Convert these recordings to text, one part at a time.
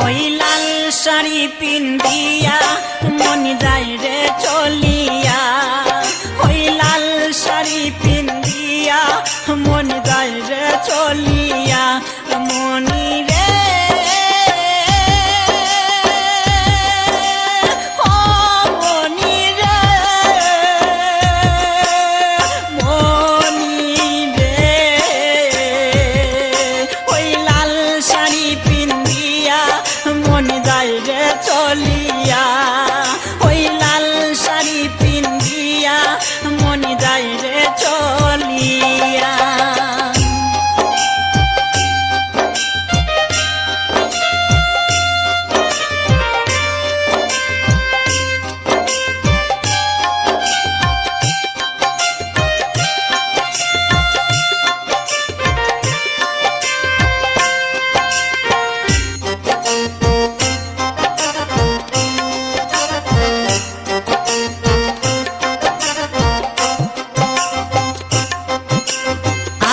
ওই লাল শাড়ি পিন্দিয়া মন যায় রে চলিয়া, ওই লাল শাড়ি পিন্দিয়া মন যায় রে চলিয়া, মনি রে ও মনি রে মনি রে, ওই লাল শাড়ি পিন্দিয়া মন যায় রে চলিয়া, ওই লাল শাড়ি পিন্দিয়া মন যায় রে চলিয়া।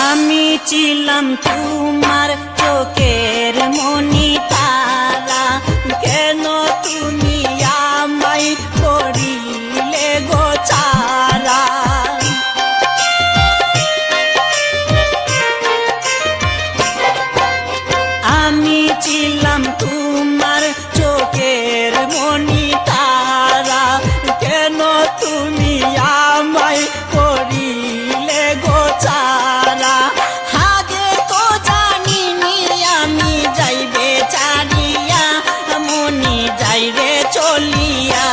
আমি ছিলাম তোমার চোখের মনি তারা, কেন তুমি আমায় করিলে গো চারা, আমি ছিলাম তোমার চোখের মনি তারা, কেন তুমি আমায় করিলে গো চারা, আগে তো জানিনি আমি যাইবে চারিয়া, মনি যাইবে চলিয়া।